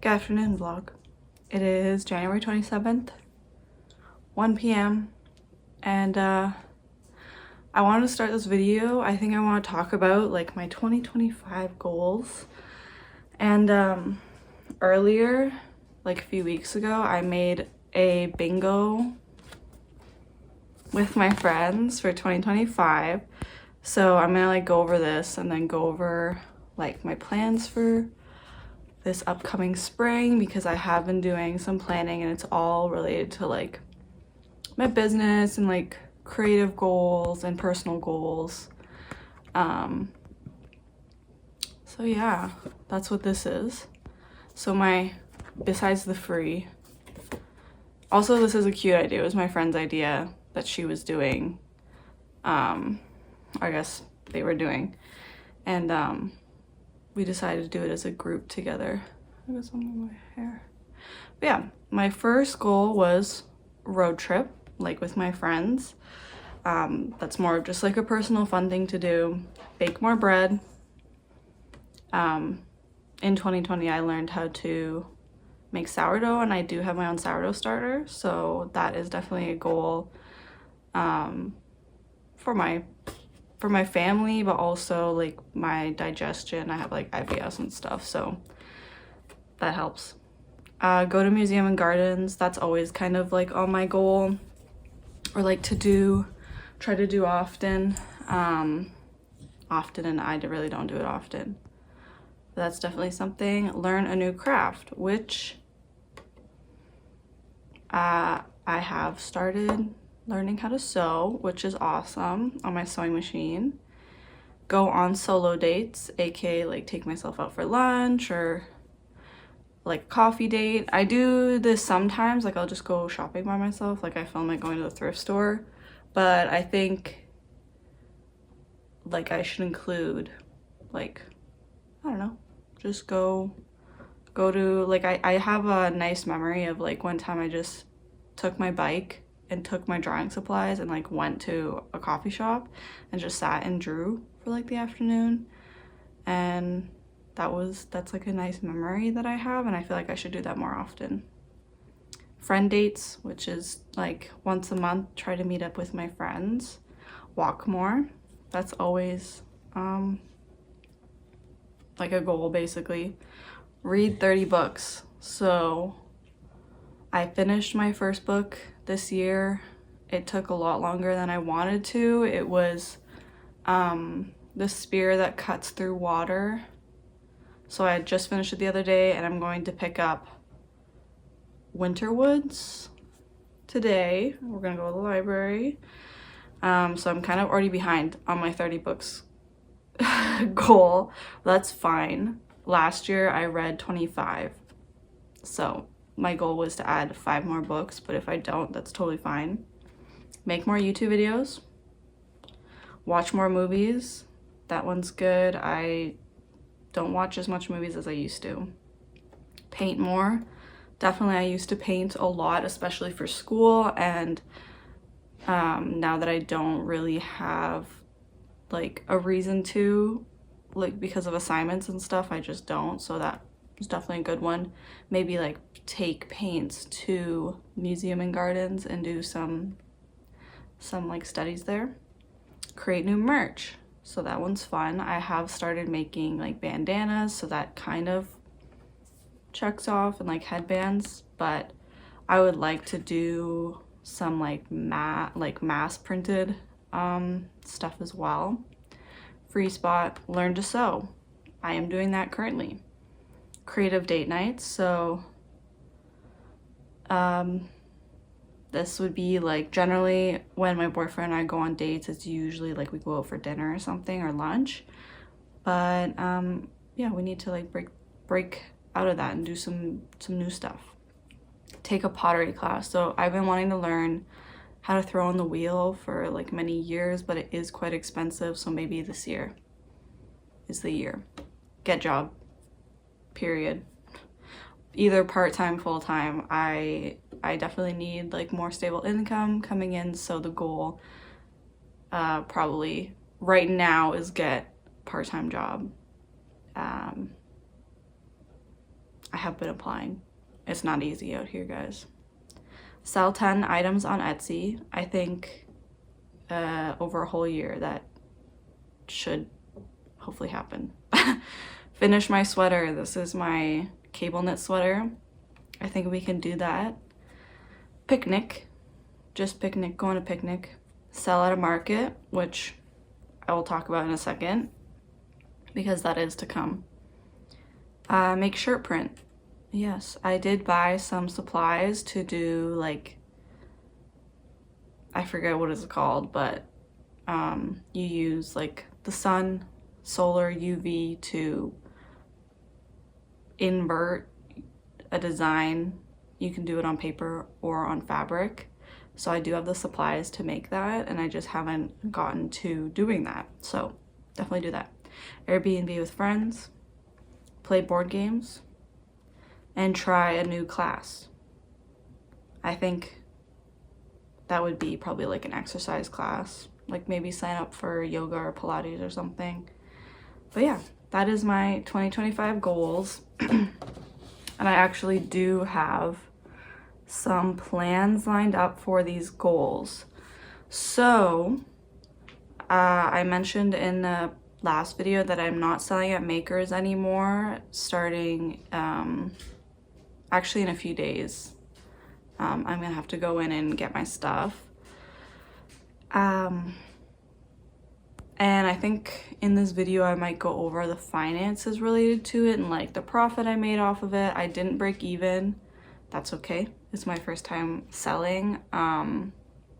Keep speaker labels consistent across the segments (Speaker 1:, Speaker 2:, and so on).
Speaker 1: Good afternoon, vlog. It is January 27th, 1 p.m. and I wanted to start this video. I think I want to talk about like my 2025 goals. And earlier, like a few weeks ago, I made a bingo with my friends for 2025. So I'm gonna like go over this and then go over like my plans for this upcoming spring, because I have been doing some planning and it's all related to like my business and like creative goals and personal goals. So yeah, that's what this is. So besides the free, also this is a cute idea. It was my friend's idea that she was doing. I guess they were doing. And we decided to do it as a group together. I got some in my hair. But yeah, my first goal was road trip, like with my friends. That's more of just like a personal fun thing to do. Bake more bread. In 2020, I learned how to make sourdough, and I do have my own sourdough starter. So that is definitely a goal for my family, but also like my digestion. I have like IBS and stuff, so that helps. Go to museum and gardens. That's always kind of like on my goal, or like try to do often. And I really don't do it often. But that's definitely something. Learn a new craft, which I have started learning how to sew, which is awesome, on my sewing machine. Go on solo dates, aka like take myself out for lunch or like coffee date. I do this sometimes, like I'll just go shopping by myself, like I film like going to the thrift store, but I think like I should include like, I don't know, just go to like, I have a nice memory of like one time I just took my bike and took my drawing supplies and like went to a coffee shop and just sat and drew for like the afternoon. And that's like a nice memory that I have, and I feel like I should do that more often. Friend dates, which is like once a month, try to meet up with my friends. Walk more. That's always like a goal, basically. Read 30 books. So I finished my first book this year. It took a lot longer than I wanted to. It was The Spear That Cuts Through Water. So I just finished it the other day, and I'm going to pick up Winterwoods today. We're gonna go to the library. So I'm kind of already behind on my 30 books goal. That's fine. Last year I read 25. So my goal was to add 5 more books, but if I don't, that's totally fine. Make more YouTube videos. Watch more movies. That one's good. I don't watch as much movies as I used to. Paint more. Definitely, I used to paint a lot, especially for school, and now that I don't really have like a reason to, like because of assignments and stuff, I just don't. So that was definitely a good one. Maybe like take paints to museum and gardens and do some like studies there. Create new merch. So that one's fun. I have started making like bandanas, so that kind of checks off, and like headbands, but I would like to do some like mass printed stuff as well. Free spot, learn to sew. I am doing that currently. Creative date nights. So this would be like generally when my boyfriend and I go on dates, it's usually like we go out for dinner or something, or lunch. But yeah, we need to like break out of that and do some new stuff. Take a pottery class. So I've been wanting to learn how to throw on the wheel for like many years, but it is quite expensive. So maybe this year is the year. Get job, period. Either part-time, full-time. I definitely need like more stable income coming in, so the goal probably right now is get part-time job. I have been applying. It's not easy out here, guys. Sell 10 items on Etsy. I think over a whole year that should hopefully happen. Finish my sweater. This is my cable knit sweater. I think we can do that. Picnic. Just picnic, go on a picnic. Sell at a market, which I will talk about in a second because that is to come. Make shirt print. Yes, I did buy some supplies to do, like, I forget what it's called, but you use like the sun, solar, UV to invert a design. You can do it on paper or on fabric. So I do have the supplies to make that, and I just haven't gotten to doing that. So definitely do that. Airbnb with friends, play board games, and try a new class. I think that would be probably like an exercise class, like maybe sign up for yoga or Pilates or something. But yeah, that is my 2025 goals. And I actually do have some plans lined up for these goals. So I mentioned in the last video that I'm not selling at Makers anymore, starting actually in a few days. I'm gonna have to go in and get my stuff. And I think in this video I might go over the finances related to it and like the profit I made off of it. I didn't break even. That's okay. It's my first time selling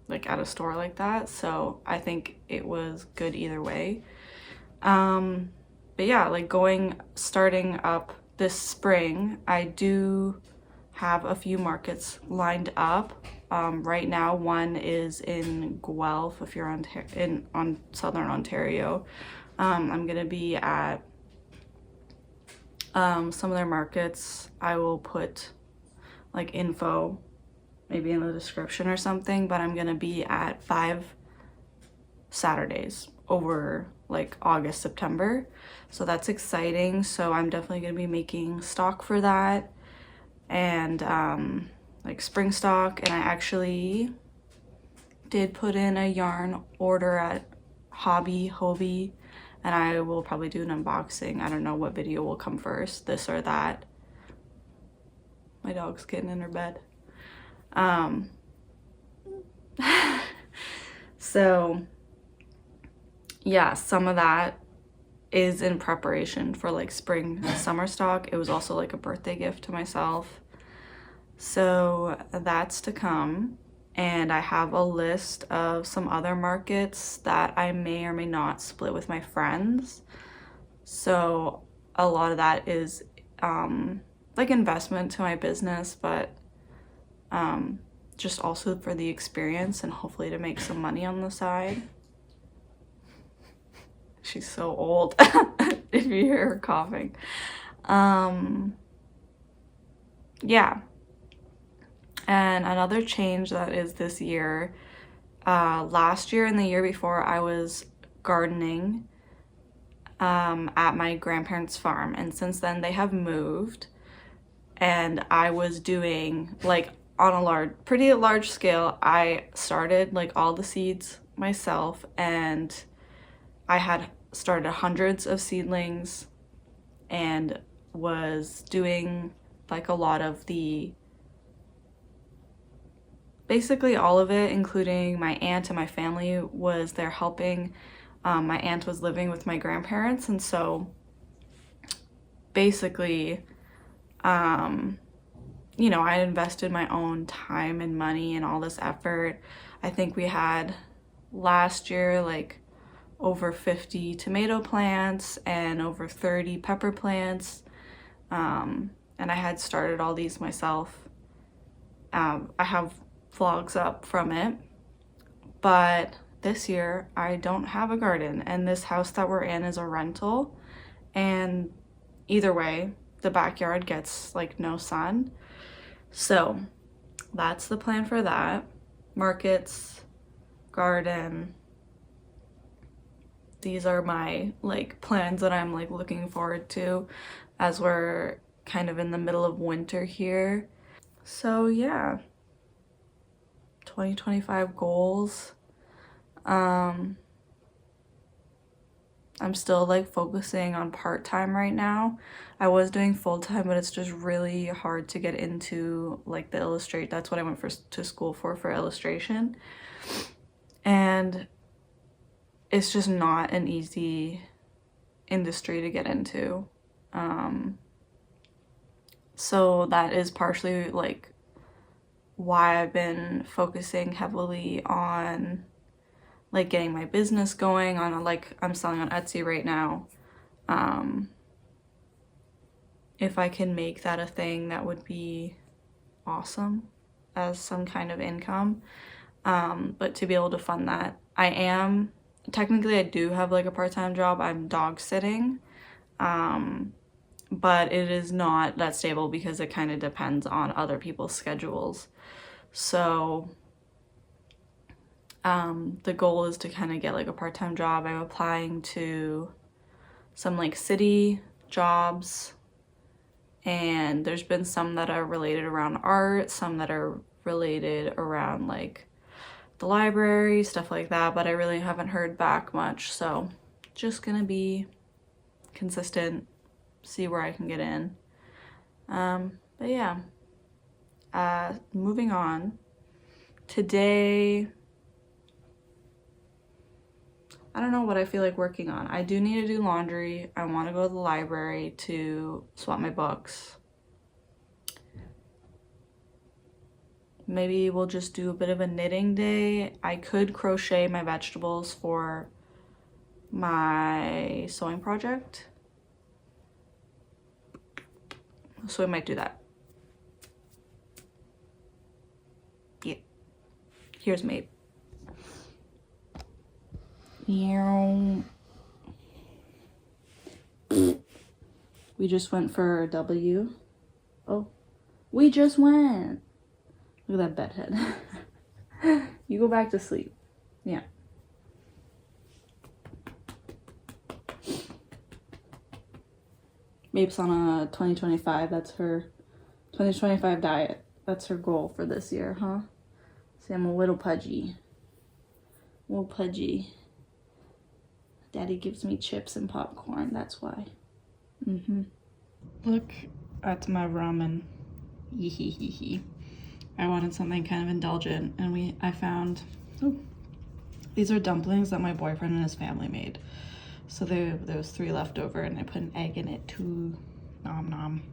Speaker 1: like at a store like that, so I think it was good either way. But yeah, like starting up this spring, I do have a few markets lined up. Right now, one is in Guelph, if you're on Southern Ontario. I'm gonna be at some of their markets. I will put like info maybe in the description or something, but I'm gonna be at 5 Saturdays over like August, September. So that's exciting. So I'm definitely gonna be making stock for that, and like spring stock. And I actually did put in a yarn order at Hobby, and I will probably do an unboxing. I don't know what video will come first, this or that. My dog's getting in her bed. So yeah, some of that is in preparation for like spring summer stock. It was also like a birthday gift to myself, so that's to come. And I have a list of some other markets that I may or may not split with my friends. So a lot of that is like investment to my business, but just also for the experience and hopefully to make some money on the side. She's so old if you hear her coughing. Yeah. And another change that is this year, last year and the year before, I was gardening at my grandparents' farm, and since then they have moved, and I was doing like on a pretty large scale. I started like all the seeds myself, and I had started hundreds of seedlings and was doing like a lot of basically all of it, including my aunt and my family was there helping. My aunt was living with my grandparents, and so basically you know, I invested my own time and money and all this effort. I think we had last year like over 50 tomato plants and over 30 pepper plants, and I had started all these myself. I have vlogs up from it, but this year I don't have a garden, and this house that we're in is a rental, and either way the backyard gets like no sun. So that's the plan for that. Markets, garden, these are my like plans that I'm like looking forward to as we're kind of in the middle of winter here. So yeah, 2025 goals. I'm still like focusing on part-time right now. I was doing full-time, but it's just really hard to get into like the illustrate. That's what I went to school for illustration. And it's just not an easy industry to get into. So that is partially like why I've been focusing heavily on like getting my business going on, like I'm selling on Etsy right now. If I can make that a thing, that would be awesome as some kind of income. But to be able to fund that, technically I do have like a part-time job. I'm dog sitting, but it is not that stable because it kind of depends on other people's schedules. So the goal is to kind of get like a part-time job. I'm applying to some like city jobs, and there's been some that are related around art, some that are related around like the library, stuff like that, but I really haven't heard back much. So just gonna be consistent, see where I can get in. But yeah, moving on. Today, I don't know what I feel like working on. I do need to do laundry. I want to go to the library to swap my books. Maybe we'll just do a bit of a knitting day. I could crochet my vegetables for my sewing project. So I might do that. Yeah. Here's Mabe. We just went for a W. Oh, we just went. Look at that bedhead. You go back to sleep. Yeah. Mabe's on a 2025. That's her 2025 diet. That's her goal for this year, huh? See, I'm a little pudgy. A little pudgy. Daddy gives me chips and popcorn. That's why. Look at my ramen. Yee. I wanted something kind of indulgent, and I found, these are dumplings that my boyfriend and his family made. So there was 3 left over, and I put an egg in it too. Nom nom.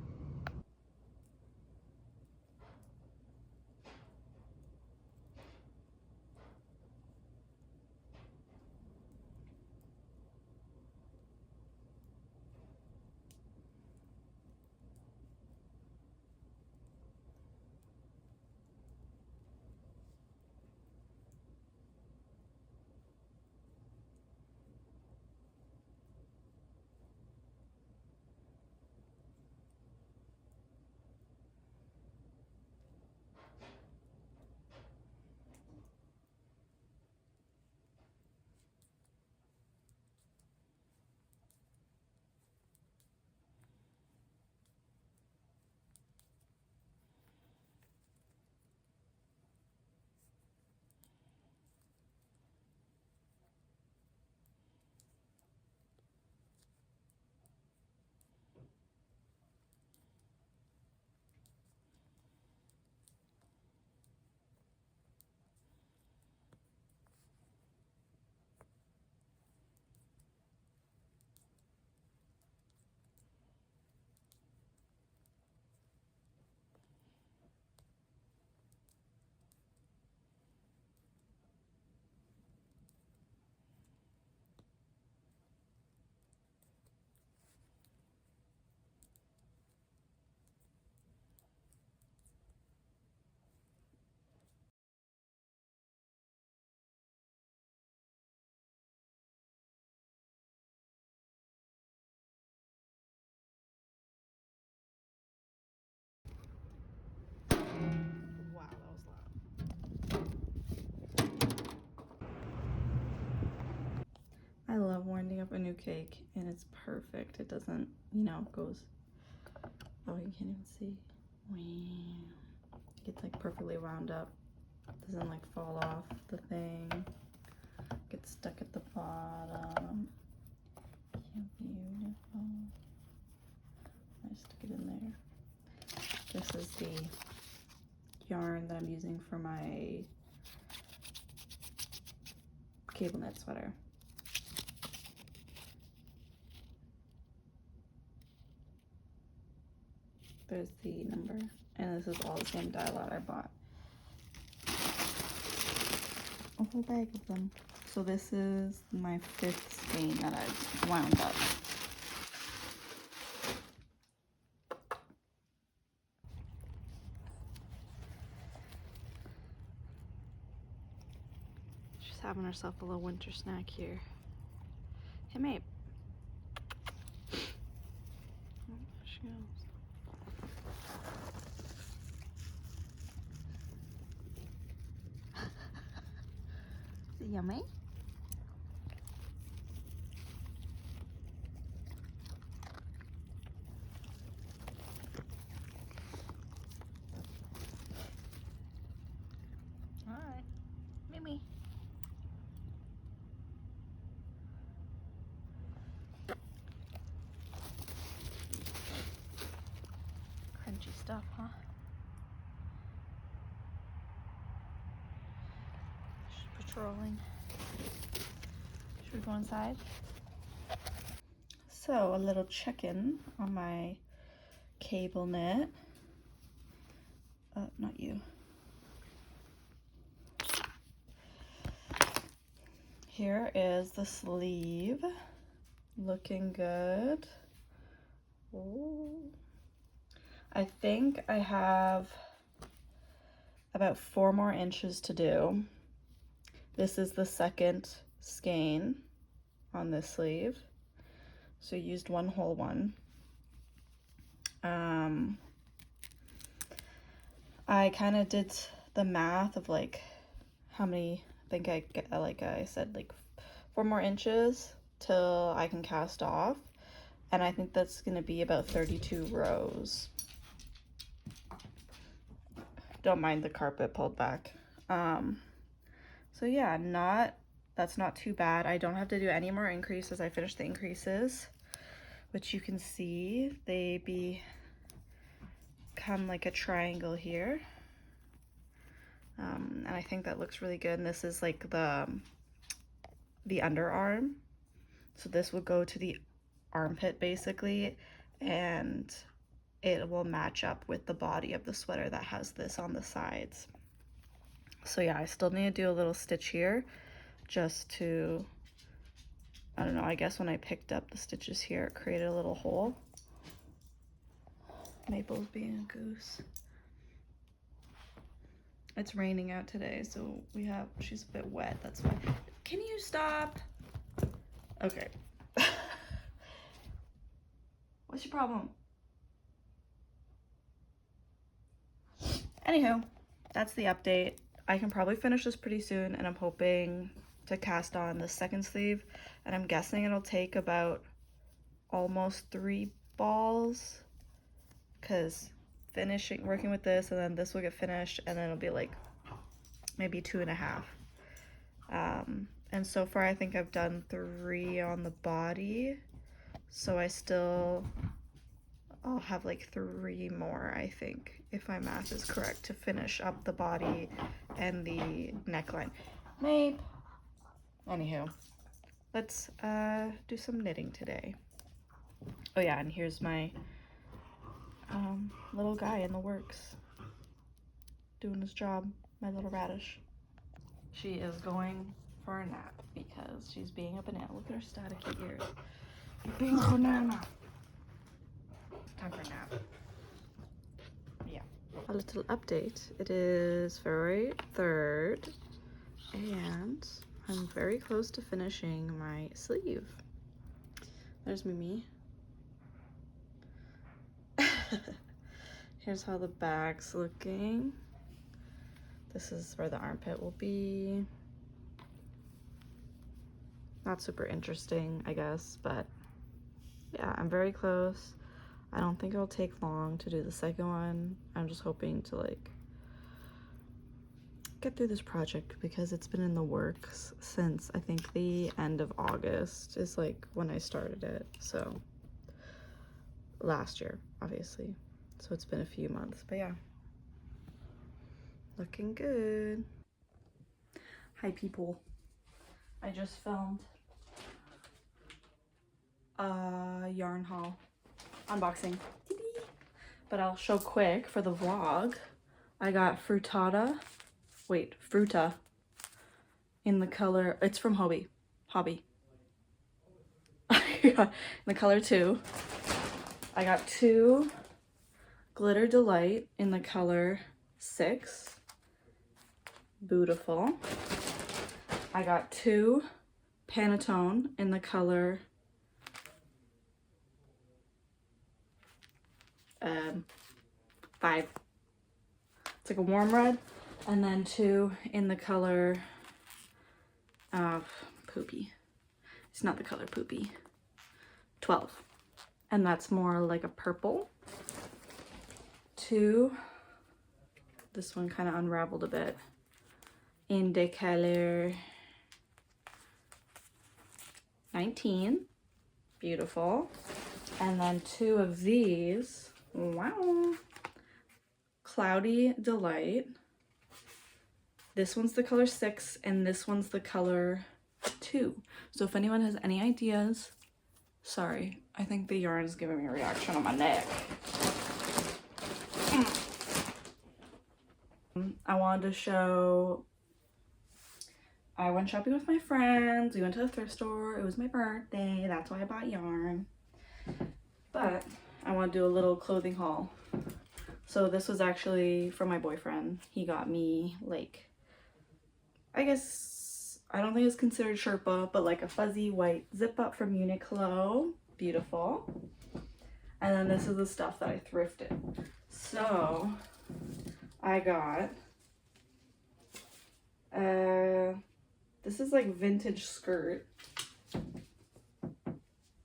Speaker 1: Wow, that was loud. I love winding up a new cake, and it's perfect. It doesn't, goes Oh, you can't even see. Wow. It's like perfectly wound up. Doesn't like fall off the thing. Gets stuck at the bottom. Yeah, beautiful. I stick it in there. This is the yarn that I'm using for my cable knit sweater. There's the number, and this is all the same dye lot I bought. A whole bag of them. So this is my 5th skein that I've wound up. She's having herself a little winter snack here. Hey, mate. Oh, there she goes. Is it yummy? All right, Mimi. Crunchy stuff, huh? She's patrolling. Should we go inside? So, a little check-in on my cable knit. Not you. Here is the sleeve. Looking good. Ooh. I think I have about 4 more inches to do. This is the 2nd skein on this sleeve. So I used 1 whole one. I kind of did the math of like how many, I think I get, like I said, like 4 more inches till I can cast off. And I think that's going to be about 32 rows. Don't mind the carpet pulled back. So yeah, that's not too bad. I don't have to do any more increases. I finished the increases, which you can see they become like a triangle here. And I think that looks really good. And this is like the underarm. So this will go to the armpit basically, and it will match up with the body of the sweater that has this on the sides. So yeah, I still need to do a little stitch here just to, I don't know, I guess when I picked up the stitches here, it created a little hole. Maple's being a goose. It's raining out today, so she's a bit wet, that's why. Can you stop? Okay. What's your problem? Anywho, that's the update. I can probably finish this pretty soon, and I'm hoping to cast on the 2nd sleeve, and I'm guessing it'll take about almost 3 balls, because working with this, and then this will get finished, and then it'll be like maybe 2.5. And so far I think I've done 3 on the body, so I'll have like 3 more, I think, if my math is correct, to finish up the body and the neckline. Maybe. Anywho, let's do some knitting today. Oh yeah, and here's my little guy in the works, doing his job, my little radish. She is going for a nap because she's being a banana. Look at her staticky ears. You're being a banana. Time for a nap. Yeah. A little update. It is February 3rd, and I'm very close to finishing my sleeve. There's Mimi. Here's how the back's looking. This is where the armpit will be. Not super interesting, I guess, but yeah, I'm very close. I don't think it'll take long to do the second one. I'm just hoping to like get through this project because it's been in the works since I think the end of August is like when I started it. So last year, obviously. So it's been a few months, but yeah. Looking good. Hi people. I just filmed a yarn haul unboxing. But I'll show quick for the vlog. I got Fruta in the color, it's from Hobby. In the color 2. I got 2 Glitter Delight in the color 6. Beautiful. I got 2 Panettone in the color 5. It's like a warm red. And then 2 in the color Poopy. It's not the color Poopy. 12. And that's more like a purple. 2, this one kind of unraveled a bit, in the color 19. Beautiful. And then 2 of these, wow, Cloudy Delight. This one's the color 6 and this one's the color 2. So if anyone has any ideas, sorry, I think the yarn is giving me a reaction on my neck. I wanted to show, I went shopping with my friends. We went to the thrift store. It was my birthday. That's why I bought yarn. But I want to do a little clothing haul. So this was actually from my boyfriend. He got me like, I guess, I don't think it's considered Sherpa, but like a fuzzy white zip up from Uniqlo. Beautiful. And then this is the stuff that I thrifted. So I got, this is like vintage skirt.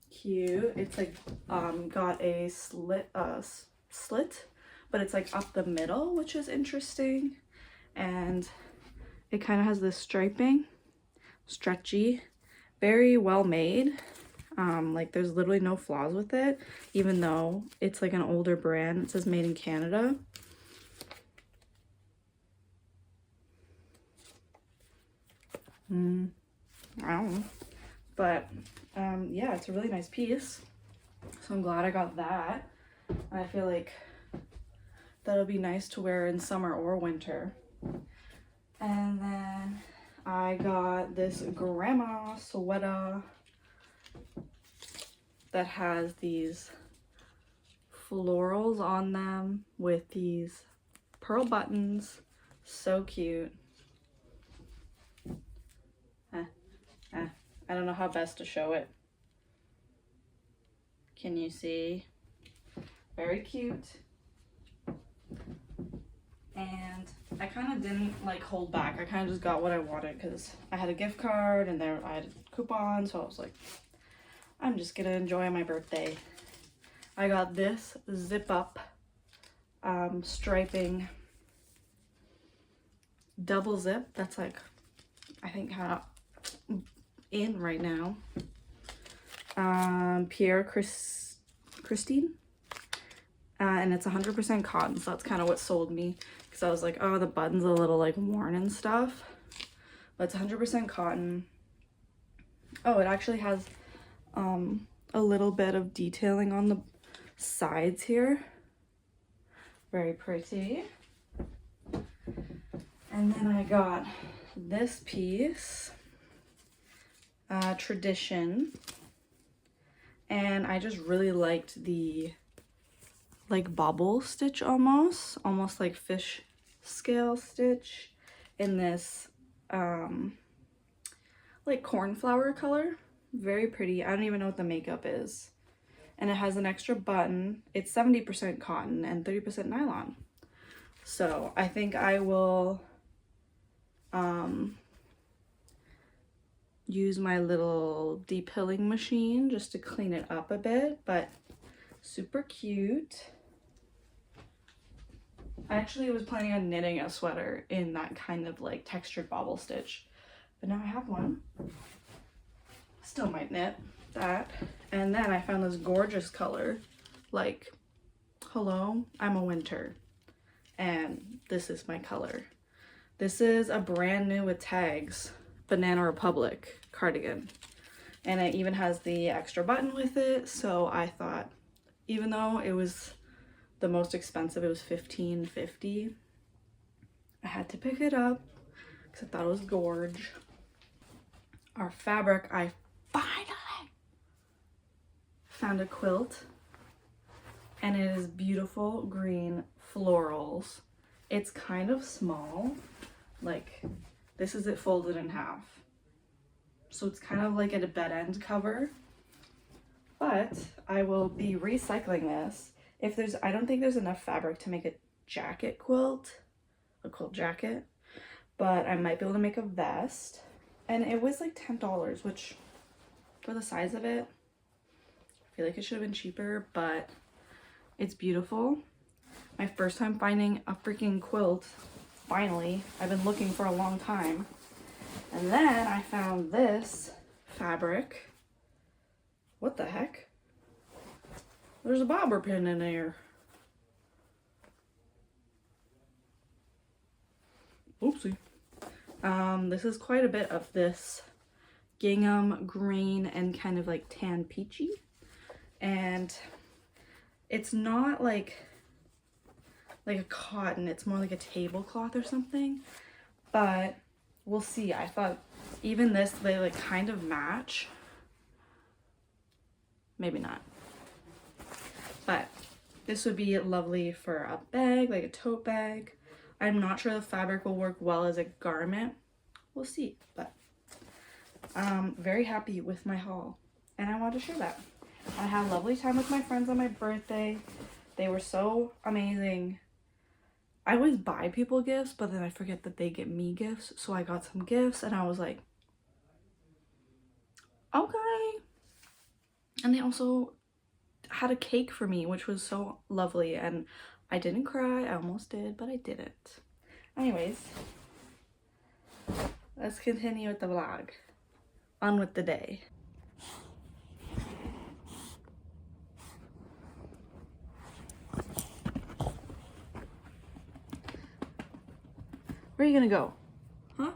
Speaker 1: Cute. It's like, got a slit, but it's like up the middle, which is interesting. And it kind of has this striping, stretchy, very well made. Like there's literally no flaws with it, even though it's like an older brand. It says made in Canada. I don't know. But yeah, it's a really nice piece. So I'm glad I got that. I feel like that'll be nice to wear in summer or winter. And then I got this grandma sweater that has these florals on them with these pearl buttons. So cute. I don't know how best to show it. Can you see? Very cute. And I kind of didn't like hold back. I kind of just got what I wanted because I had a gift card and there I had a coupon, so I was like, I'm just gonna enjoy my birthday. I got this zip up striping double zip. That's like, I think kind of in right now. Pierre Christine. And it's 100% cotton, so that's kind of what sold me. Because I was like, oh, the button's a little like worn and stuff. But it's 100% cotton. Oh, it actually has a little bit of detailing on the sides here. Very pretty. And then I got this piece, Tradition. And I just really liked the like bobble stitch almost like fish scale stitch in this like cornflower color. Very pretty. I don't even know what the makeup is. And it has an extra button. It's 70% cotton and 30% nylon. So I think I will use my little depilling machine just to clean it up a bit, but Super cute. I actually was planning on knitting a sweater in that kind of like textured bobble stitch, but now I have one. Still might knit that. And then I found this gorgeous color, like, hello, I'm a winter, and this is my color. This is a brand new with tags Banana Republic cardigan, and it even has the extra button with it. So I thought, even though it was the most expensive, it was $15.50, I had to pick it up because I thought it was gorge. Our fabric, I finally found a quilt, and it is beautiful green florals. It's kind of small, like this is it folded in half, so it's kind of like a bed end cover, but I will be recycling this. If there's, I don't think there's enough fabric to make a jacket quilt, a quilt jacket, but I might be able to make a vest. And it was like $10, which for the size of it, I feel like it should have been cheaper, but it's beautiful. My first time finding a freaking quilt, finally. I've been looking for a long time. And then I found this fabric. What the heck? There's a bobber pin in there. Oopsie. This is quite a bit of this gingham green and kind of like tan peachy. And it's not like a cotton, it's more like a tablecloth or something, but we'll see. I thought even this, they like kind of match. Maybe not. But this would be lovely for a bag, like a tote bag. I'm not sure the fabric will work well as a garment. We'll see, but I'm very happy with my haul, and I want to share that. I had a lovely time with my friends on my birthday. They were so amazing. I always buy people gifts, but then I forget that they get me gifts. So I got some gifts, and I was like, okay. And they also had a cake for me, which was so lovely, and I didn't cry. I almost did, but I didn't. Anyways, let's continue with the vlog. On with the day. Where are you gonna go? Huh?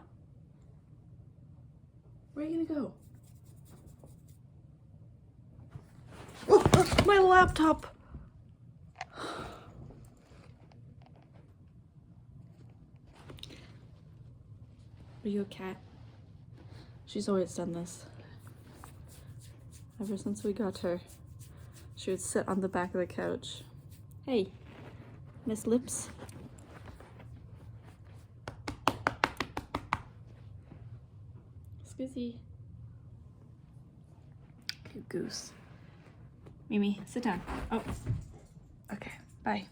Speaker 1: Where are you gonna go? Oh, my laptop! Are you a cat? She's always done this. Ever since we got her, she would sit on the back of the couch. Hey, Miss Lips. Excusey. You goose. Mimi, sit down. Oh, okay, bye.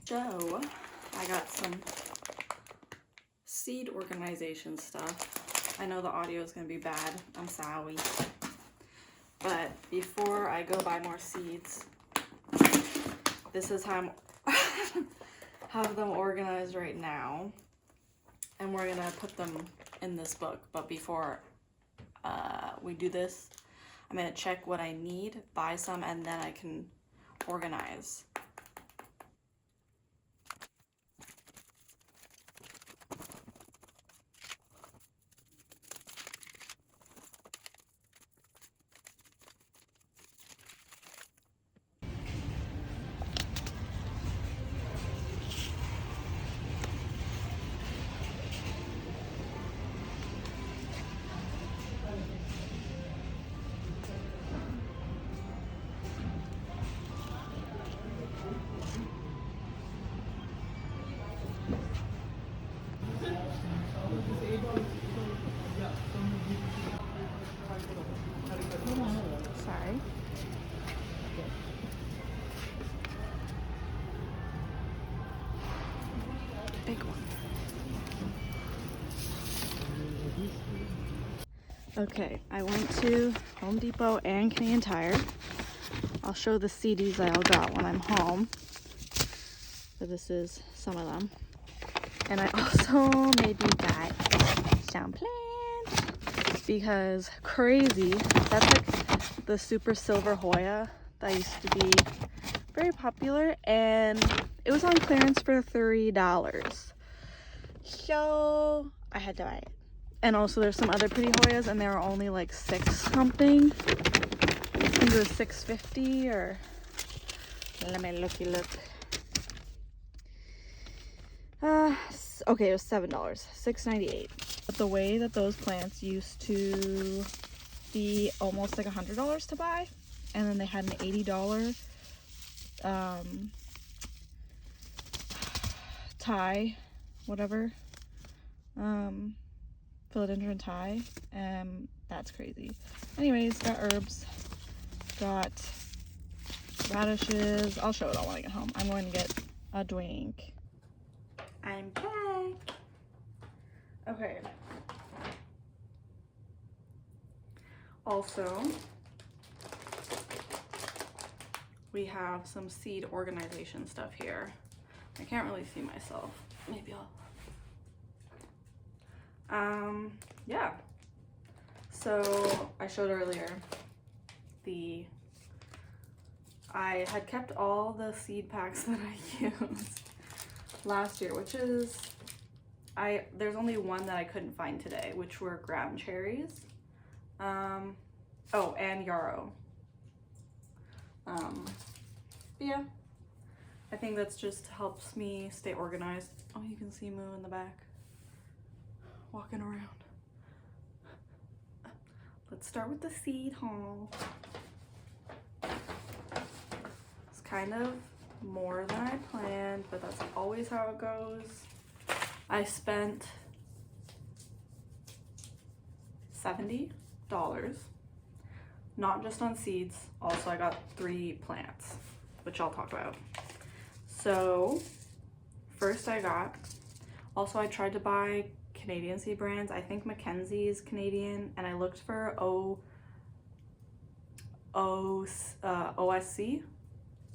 Speaker 1: So, I got some seed organization stuff. I know the audio is gonna be bad. I'm sorry. But before I go buy more seeds, this is how I'm have them organized right now. And we're gonna put them in this book. But before we do this, I'm gonna check what I need, buy some, and then I can organize. Sorry. Big one. Okay, I went to Home Depot and Canadian Tire I'll show the CDs I all got when I'm home. So this is some of them. And I also maybe got some plants because crazy. That's like the super silver Hoya that used to be very popular, and it was on clearance for $3. So I had to buy it. And also there's some other pretty Hoyas and they were only like 6 something. I think it was $6.50 or let me look. Okay, it was $7, $6.98. But the way that those plants used to be almost like $100 to buy, and then they had an $80 Thai, whatever, philodendron Thai, that's crazy. Anyways, got herbs, got radishes. I'll show it all when I get home. I'm going to get a drink. I'm back. Okay. Also, we have some seed organization stuff here. I can't really see myself. Maybe I'll... yeah. So I showed earlier I had kept all the seed packs that I used last year, which is, there's only one that I couldn't find today, which were ground cherries. Oh, and yarrow. Yeah, I think that's just helps me stay organized. Oh, you can see Moo in the back walking around. Let's start with the seed haul. It's kind of more than I planned, but that's always how it goes. I spent $70, not just on seeds. Also, I got 3 plants, which I'll talk about. So first I tried to buy Canadian seed brands. I think Mackenzie's Canadian, and I looked for OSC,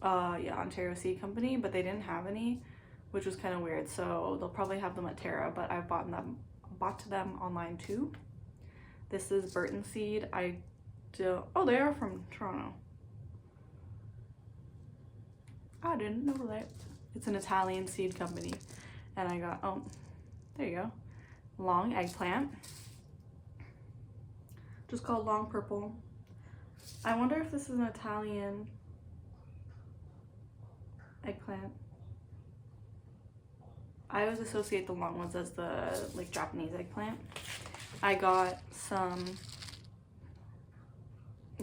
Speaker 1: yeah, Ontario Seed Company, but they didn't have any, which was kind of weird. So they'll probably have them at Terra, but I've bought them online too. This is Burton Seed. Oh, they are from Toronto. I didn't know that. It's an Italian seed company. And I got, oh, there you go. Long eggplant. Just called long purple. I wonder if this is an Italian eggplant. I always associate the long ones as the like Japanese eggplant. I got some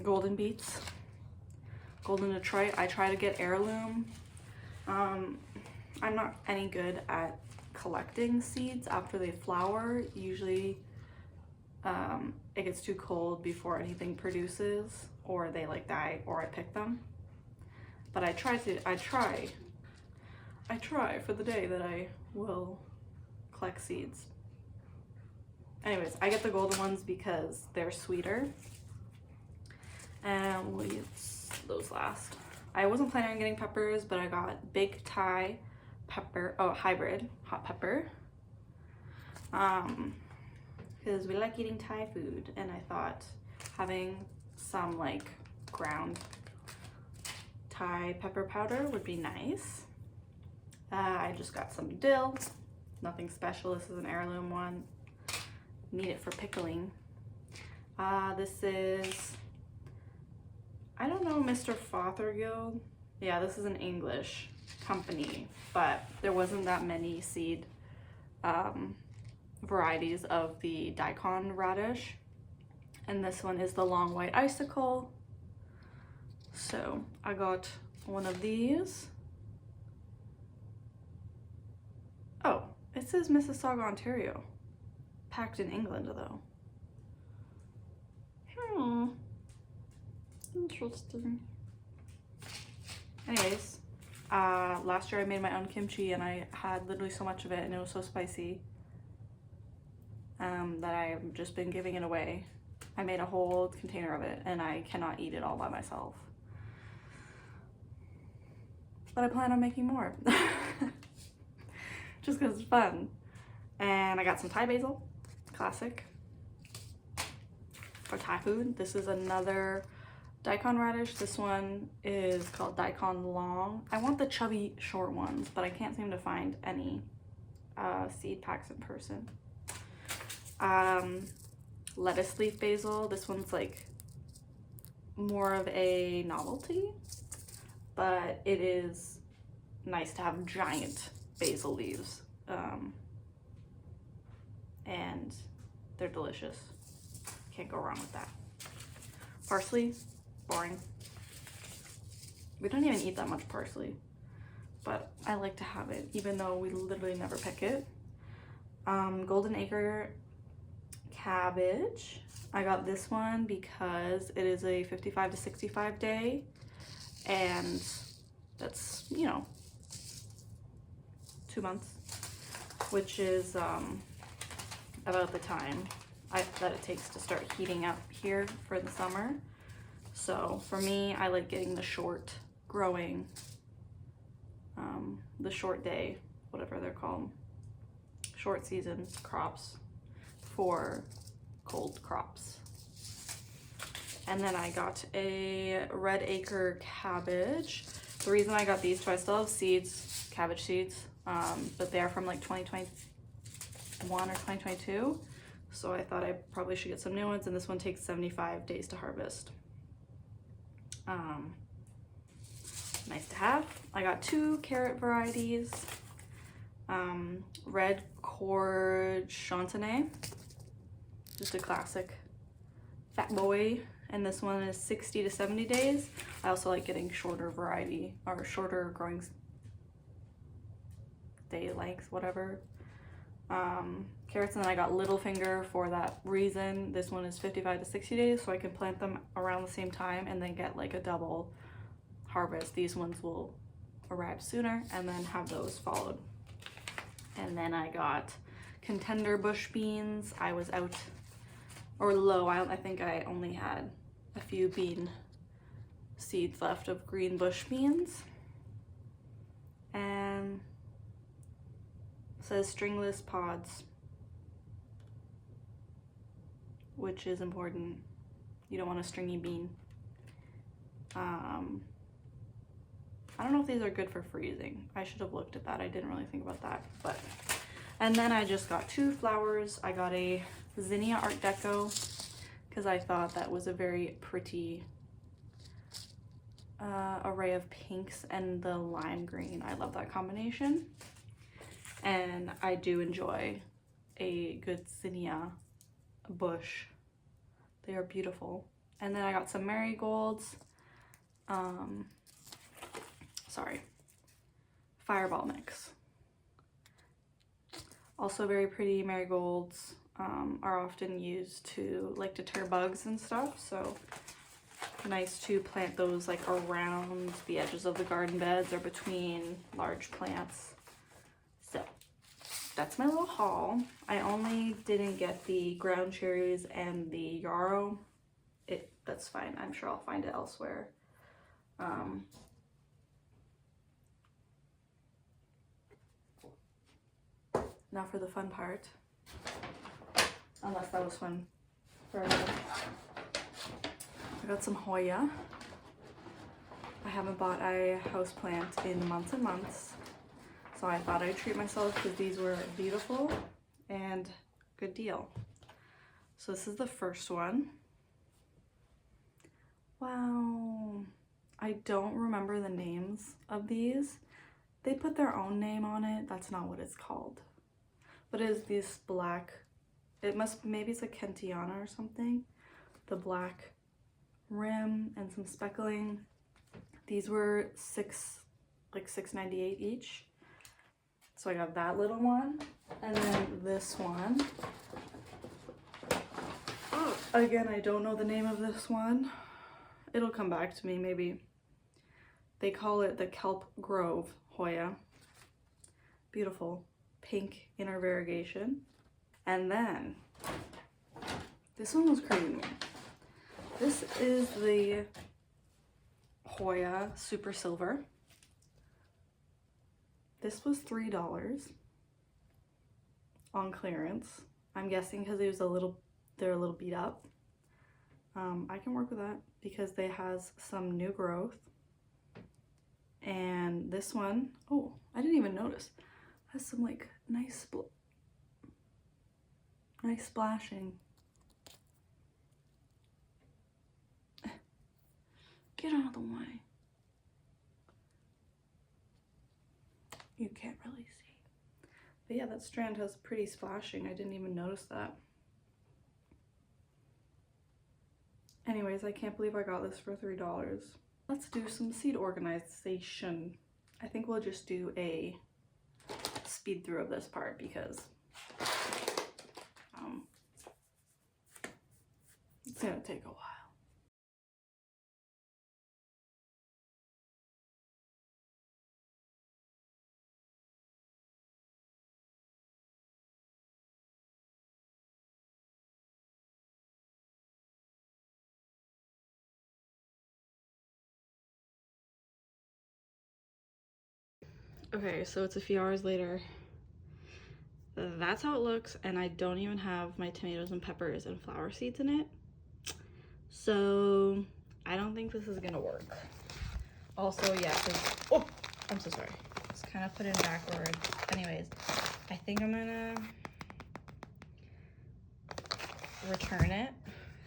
Speaker 1: golden beets. Golden Detroit. I try to get heirloom. I'm not any good at collecting seeds after they flower. Usually it gets too cold before anything produces, or they like die, or I pick them. But I try for the day that I will collect seeds. Anyways, I get the golden ones because they're sweeter. And we'll use those last. I wasn't planning on getting peppers, but I got big Thai pepper, hybrid hot pepper. Because we like eating Thai food, and I thought having some like ground Thai pepper powder would be nice. I just got some dill, nothing special. This is an heirloom one. Need it for pickling. This is, I don't know, Mr. Fothergill. Yeah, this is an English company, but there wasn't that many seed varieties of the daikon radish. And this one is the long white icicle. So I got one of these. Oh, it says Mississauga, Ontario. Packed in England though. Interesting. Anyways, last year I made my own kimchi, and I had literally so much of it, and it was so spicy that I've just been giving it away. I made a whole container of it, and I cannot eat it all by myself. but I plan on making more. Just because it's fun. And I got some Thai basil, classic, for Thai food. This is another daikon radish. This one is called daikon long. I want the chubby short ones, but I can't seem to find any seed packs in person. Lettuce leaf basil. This one's like more of a novelty, but it is nice to have giant basil leaves, and they're delicious. Can't go wrong with that. Parsley, boring. We don't even eat that much parsley, but I like to have it even though we literally never pick it. Golden acre cabbage. I got this one because it is a 55 to 65 day, and that's, you know, 2 months, which is about the time that it takes to start heating up here for the summer. So for me, I like getting the short growing, the short day, whatever they're called, short season crops for cold crops. And then I got a red acre cabbage. The reason I got these two, I still have seeds, cabbage seeds, but they are from like 2021 or 2022. So I thought I probably should get some new ones, and this one takes 75 days to harvest. Nice to have. I got 2 carrot varieties. Red cord chantenay, just a classic fat boy, and this one is 60 to 70 days. I also like getting shorter variety, or shorter growing day length, whatever. Carrots, and then I got Littlefinger for that reason. This one is 55 to 60 days, so I can plant them around the same time and then get like a double harvest. These ones will arrive sooner, and then have those followed. And then I got contender bush beans. I was out, or low, I think I only had a few bean seeds left of green bush beans. And it says stringless pods, which is important. You don't want a stringy bean. I don't know if these are good for freezing. I should have looked at that. I didn't really think about that. But, and then I just got 2 flowers. I got a zinnia art deco because I thought that was a very pretty array of pinks, and the lime green. I love that combination. And I do enjoy a good zinnia bush. They are beautiful. And then I got some marigolds. Fireball mix. Also very pretty. Marigolds are often used to like deter bugs and stuff, so nice to plant those like around the edges of the garden beds or between large plants. So that's my little haul. I only didn't get the ground cherries and the yarrow. That's fine. I'm sure I'll find it elsewhere. Now for the fun part. Unless that was fun for everyone. I got some Hoya. I haven't bought a houseplant in months and months, so I thought I'd treat myself because these were beautiful and good deal. So this is the first one. Wow. I don't remember the names of these. They put their own name on it. That's not what it's called. But it is this black, maybe it's a Kentiana or something. The black rim and some speckling. These were $6.98 each. So I got that little one, and then this one. Again, I don't know the name of this one. It'll come back to me maybe. They call it the Kelp Grove Hoya. Beautiful pink inner variegation. And then this one was crazy to me. This is the Hoya Super Silver. This was $3 on clearance. I'm guessing because they're a little beat up. I can work with that because they has some new growth. And this one, oh, I didn't even notice, has some like nice splashing. Get out of the way. You can't really see. But yeah, that strand has pretty splashing. I didn't even notice that. Anyways, I can't believe I got this for $3. Let's do some seed organization. I think we'll just do a speed through of this part because it's gonna take a while. Okay, so it's a few hours later. That's how it looks, and I don't even have my tomatoes and peppers and flower seeds in it. So I don't think this is gonna work. Also, yeah, oh, I'm so sorry. It's kind of put in backward. Anyways, I think I'm gonna return it.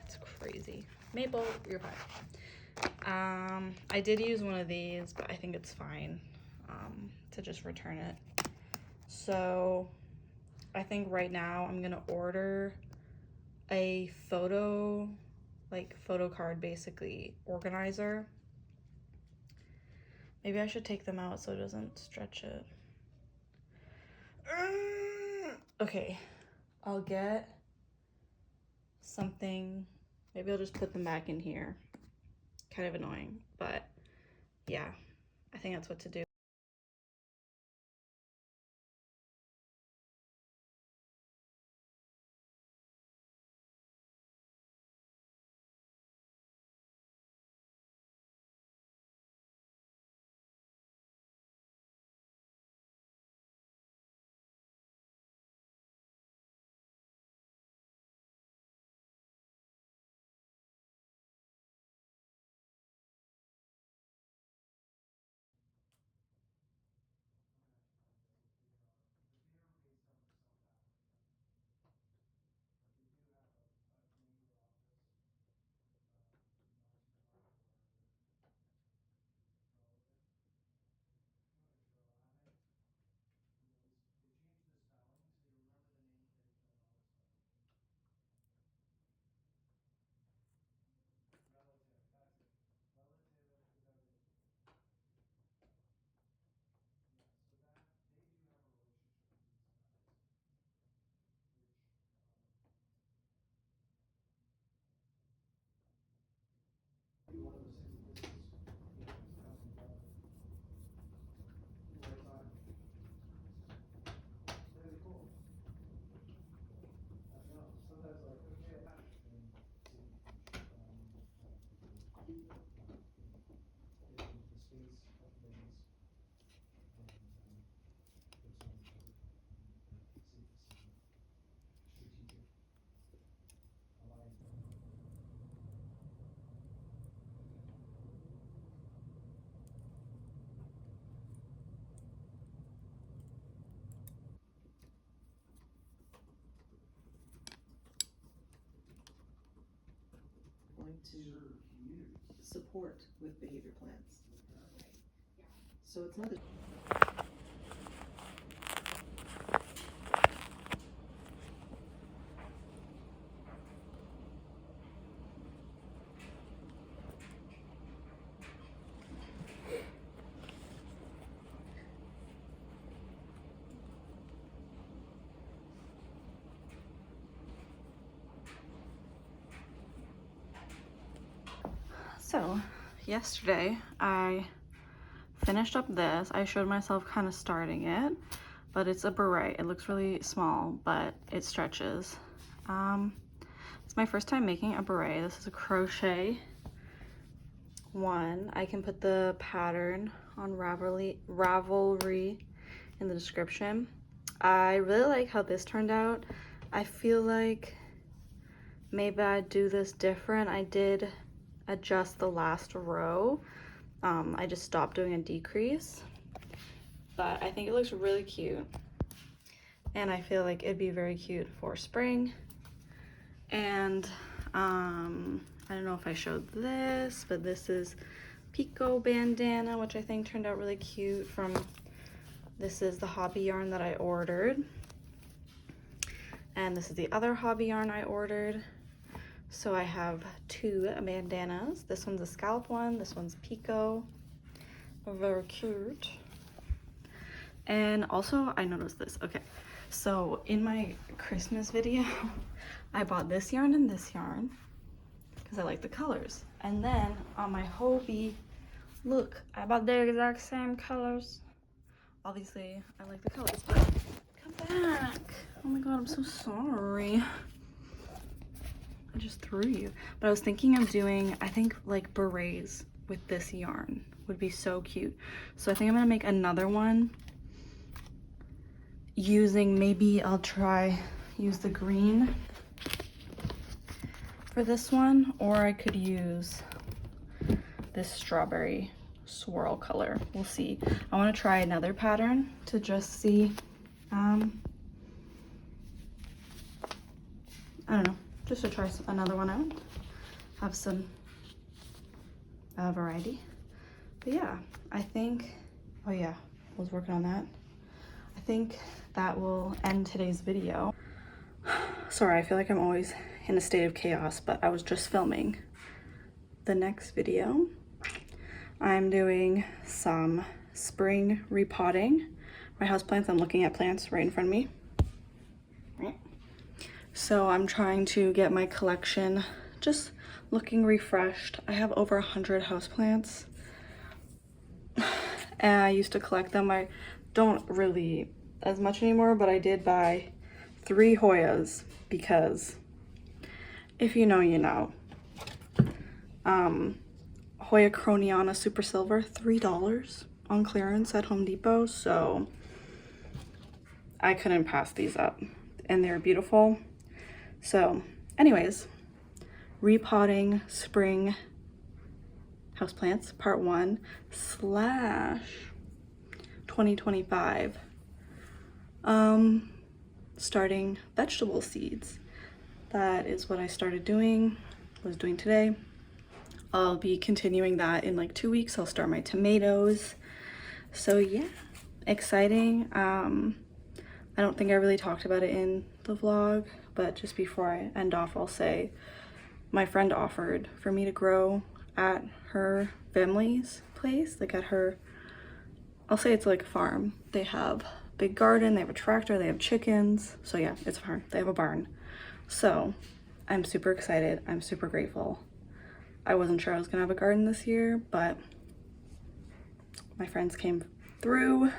Speaker 1: It's crazy. Maple, you're fine. I did use one of these, but I think it's fine to just return it. So I think right now I'm gonna order a photo card basically organizer. Maybe I should take them out so it doesn't stretch it. Okay, I'll get something. Maybe I'll just put them back in here. Kind of annoying, but yeah, I think that's what to do.
Speaker 2: To support with behavior plans. So it's not a
Speaker 1: So yesterday I finished up this. I showed myself kind of starting it, but it's a beret. It looks really small, but it stretches. It's my first time making a beret. This is a crochet one. I can put the pattern on Ravelry in the description. I really like how this turned out. I feel like maybe I'd do this different. I did adjust the last row. I just stopped doing a decrease, but I think it looks really cute. And I feel like it'd be very cute for spring. And I don't know if I showed this, but this is Pico bandana, which I think turned out really cute this is the hobby yarn that I ordered. And this is the other hobby yarn I ordered. So I have 2 bandanas. This one's a scalp one, this one's Pico. Very cute. And also I noticed this. Okay, so in my Christmas video, I bought this yarn and this yarn because I like the colors. And then on my hobby, look, I bought the exact same colors. Obviously, I like the colors, but come back. Oh my god, I'm so sorry. I just threw you. But I was thinking of doing, I think like berets with this yarn would be so cute. So I think I'm gonna make another one using, maybe I'll use the green for this one, or I could use this strawberry swirl color. We'll see. I want to try another pattern to just see, I don't know, just to try another one out, have some variety. But yeah, I think, oh yeah, I was working on that. I think that will end today's video. Sorry, I feel like I'm always in a state of chaos, but I was just filming the next video. I'm doing some spring repotting. My houseplants, I'm looking at plants right in front of me. So I'm trying to get my collection just looking refreshed. I have over 100 houseplants. And I used to collect them. I don't really as much anymore, but I did buy 3 Hoyas because if you know, you know. Hoya Croniana Super Silver, $3 on clearance at Home Depot, so I couldn't pass these up, and they're beautiful. So anyways, repotting spring houseplants part 1 / 2025. Starting vegetable seeds. That is what I was doing today. I'll be continuing that in like 2 weeks. I'll start my tomatoes. So yeah, exciting. I don't think I really talked about it in the vlog, but just before I end off, I'll say my friend offered for me to grow at her family's place, like at her, I'll say it's like a farm. They have a big garden, they have a tractor, they have chickens. So yeah, it's a farm. They have a barn. So I'm super excited. I'm super grateful. I wasn't sure I was gonna have a garden this year, but my friends came through,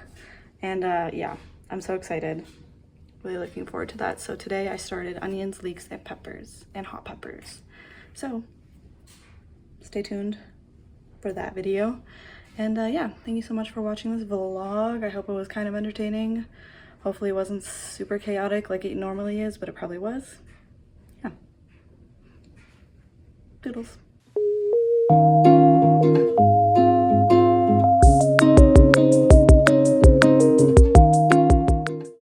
Speaker 1: and yeah, I'm so excited. Really looking forward to that. So today I started onions, leeks, and peppers, and hot peppers. So stay tuned for that video. And yeah, thank you so much for watching this vlog. I hope it was kind of entertaining. Hopefully it wasn't super chaotic like it normally is, but it probably was. Yeah. Doodles.